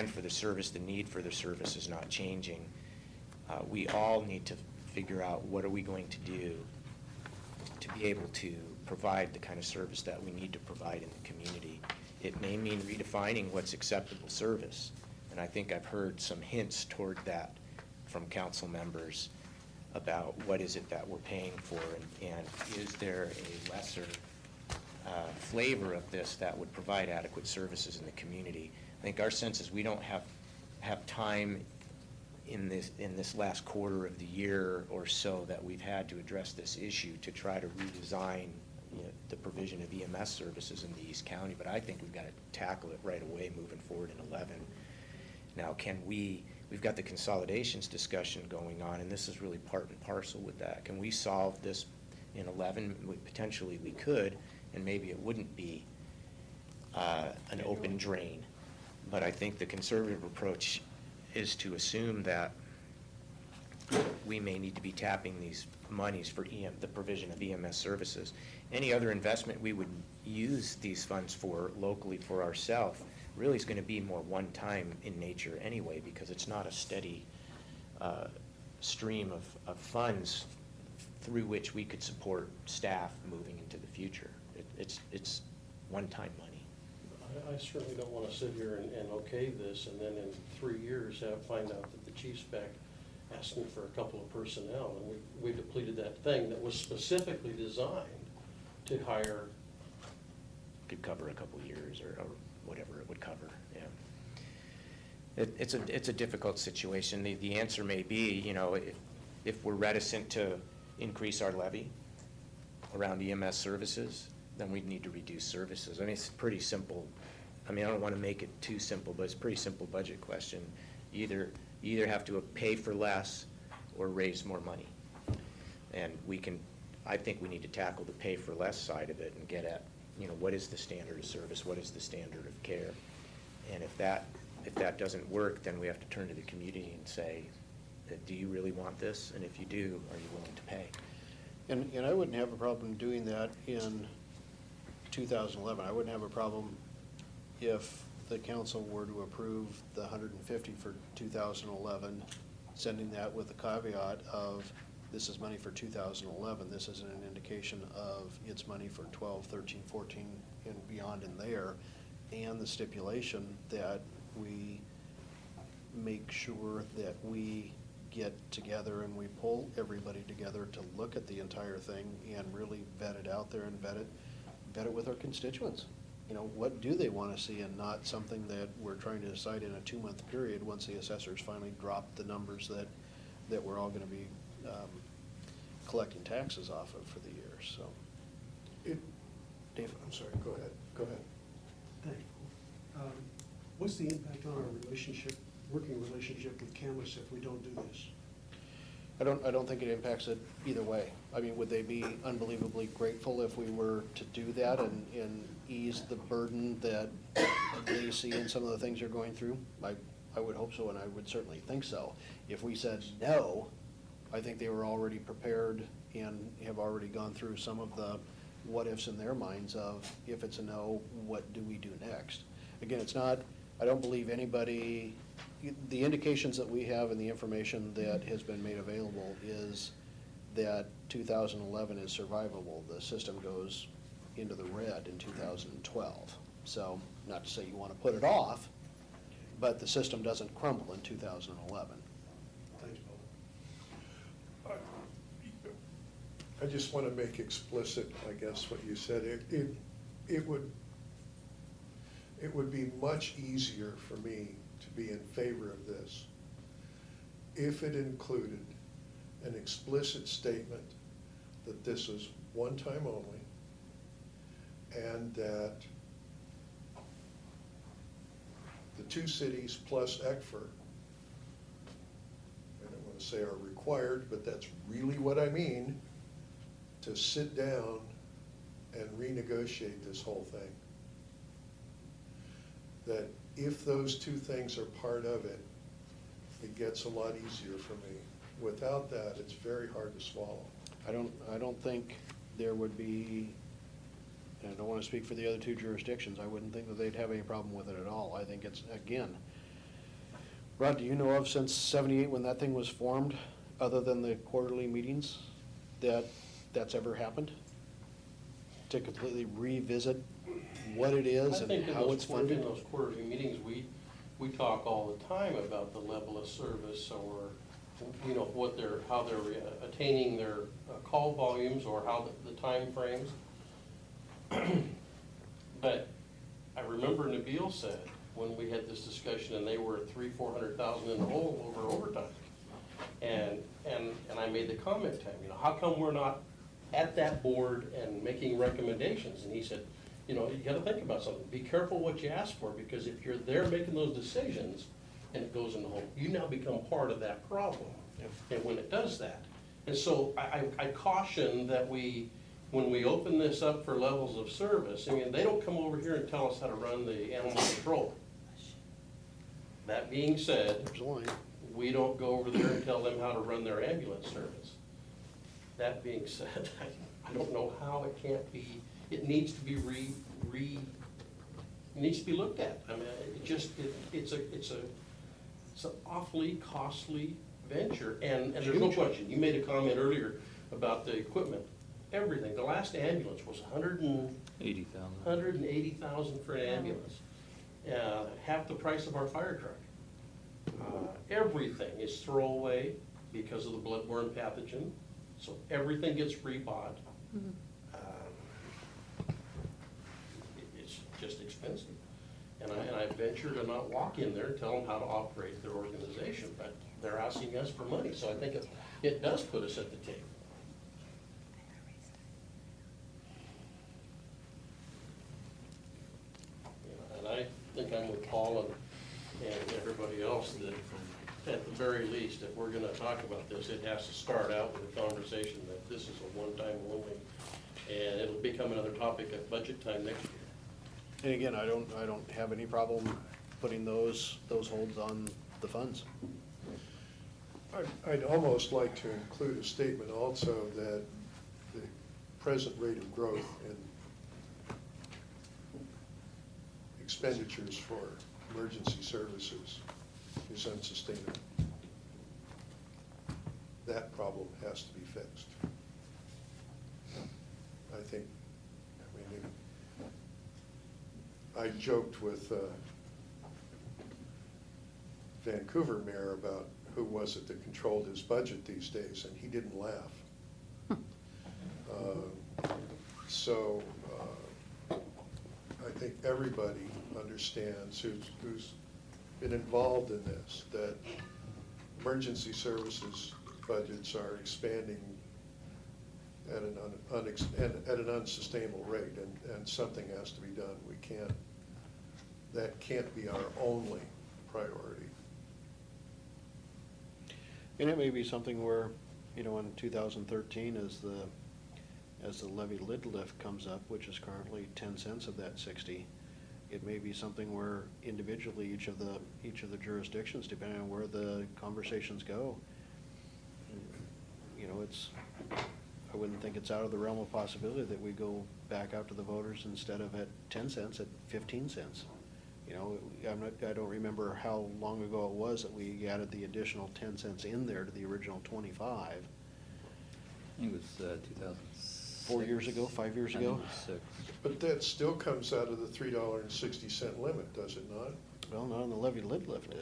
demand for the service, the need for the service is not changing. We all need to figure out what are we going to do to be able to provide the kind of service that we need to provide in the community. It may mean redefining what's acceptable service, and I think I've heard some hints toward that from council members about what is it that we're paying for, and is there a lesser flavor of this that would provide adequate services in the community. I think our sense is we don't have time in this last quarter of the year or so that we've had to address this issue to try to redesign, you know, the provision of EMS services in the East County, but I think we've got to tackle it right away moving forward in 11. Now, we've got the consolidations discussion going on, and this is really part and parcel with that. Can we solve this in 11? Potentially we could, and maybe it wouldn't be an open drain. But I think the conservative approach is to assume that we may need to be tapping these monies for the provision of EMS services. Any other investment we would use these funds for locally for ourselves really is going to be more one-time in nature anyway, because it's not a steady stream of funds through which we could support staff moving into the future. It's one-time money. I certainly don't want to sit here and okay this, and then in 3 years find out that the chief's back asking for a couple of personnel, and we depleted that thing that was specifically designed to hire. Could cover a couple of years or whatever it would cover, yeah. It's a difficult situation. The answer may be, you know, if we're reticent to increase our levy around EMS services, then we'd need to reduce services. I mean, it's pretty simple. I mean, I don't want to make it too simple, but it's a pretty simple budget question. You either have to pay for less or raise more money. And I think we need to tackle the pay for less side of it and get at, you know, what is the standard of service? What is the standard of care? And if that doesn't work, then we have to turn to the community and say, do you really want this? And if you do, are you willing to pay? And I wouldn't have a problem doing that in 2011. I wouldn't have a problem if the council were to approve the 150 for 2011, sending that with the caveat of this is money for 2011. This isn't an indication of it's money for 12, 13, 14, and beyond in there, and the stipulation that we make sure that we get together and we pull everybody together to look at the entire thing and really vet it out there and vet it with our constituents. You know, what do they want to see, and not something that we're trying to decide in a 2-month period once the assessors finally drop the numbers that we're all going to be collecting taxes off of for the year. So, Dave, I'm sorry, go ahead. Thank you. What's the impact on our working relationship with Camas if we don't do this? I don't think it impacts it either way. I mean, would they be unbelievably grateful if we were to do that and ease the burden that they see in some of the things you're going through? I would hope so, and I would certainly think so. If we said no, I think they were already prepared and have already gone through some of the what-ifs in their minds of, if it's a no, what do we do next? Again, it's not, I don't believe anybody, the indications that we have and the information that has been made available is that 2011 is survivable. The system goes into the red in 2012. So, not to say you want to put it off, but the system doesn't crumble in 2011. Thanks, Bob. I just want to make explicit, I guess, what you said. It would be much easier for me to be in favor of this if it included an explicit statement that this is one time only, and that the 2 cities plus ECFR, I don't want to say are required, but that's really what I mean, to sit down and renegotiate this whole thing. That if those 2 things are part of it, it gets a lot easier for me. Without that, it's very hard to swallow. I don't think there would be, and I don't want to speak for the other 2 jurisdictions, I wouldn't think that they'd have any problem with it at all. I think it's, again, Rod, do you know of since 78 when that thing was formed, other than the quarterly meetings, that's ever happened? To completely revisit what it is I and think in how it's in funded? those quarterly meetings, we talk all the time about the level of service or, you know, how they're attaining their call volumes or how the timeframes. But I remember Nabil said, when we had this discussion, and they were 400,000 in the hole over overtime. And I made the comment to him, you know, how come we're not at that board and making recommendations? And he said, you know, you gotta think about something. Be careful what you ask for, because if you're there making those decisions and it goes in the hole, you now become part of that problem. And when it does that. And so I caution that when we open this up for levels of service, I mean, they don't come over here and tell us how to run the animal control. That being said, There's a line. we don't go over there and tell them how to run their ambulance service. That being said, I don't know how it can't be, it needs to be it needs to be looked at. I mean, it's an awfully costly venture, and there's no Huge. question. You made a comment earlier about the equipment, everything. The last ambulance was 80,000. 180,000 for an ambulance. Half the price of our fire truck. Everything is throwaway because of the bloodborne pathogen, so everything gets rebought. It's just expensive. And I venture to not walk in there and tell them how to operate their organization, but they're asking us for money, so I think it does put us at the table. And I think I'm with Paul and everybody else that, at the very least, if we're gonna talk about this, it has to start out with a conversation that this is a one-time only, and it'll become another topic at budget time next year. And again, I don't have any problem putting those holds on the funds. I'd almost like to include a statement also that the present rate of growth in expenditures for emergency services is unsustainable. That problem has to be fixed. I think, I mean, I joked with Vancouver mayor about who was it that controlled his budget these days, and he didn't laugh. So I think everybody understands who's been involved in this, that emergency services budgets are expanding at an unsustainable rate, and something has to be done. That can't be our only priority. And it may be something where, you know, in 2013, as the levy lid lift comes up, which is currently 10 cents of that 60, it may be something where individually each of the jurisdictions, depending on where the conversations go, you know, I wouldn't think it's out of the realm of possibility that we go back out to the voters instead of at 10 cents, at 15 cents. You know, I don't remember how long ago it was that we added the additional 10 cents in there to the original 25. I think it was 2006. 4 years ago, 5 years ago? I think it was 6. But that still comes out of the $3.60 limit, does it not? Well, not on the levy lid lift,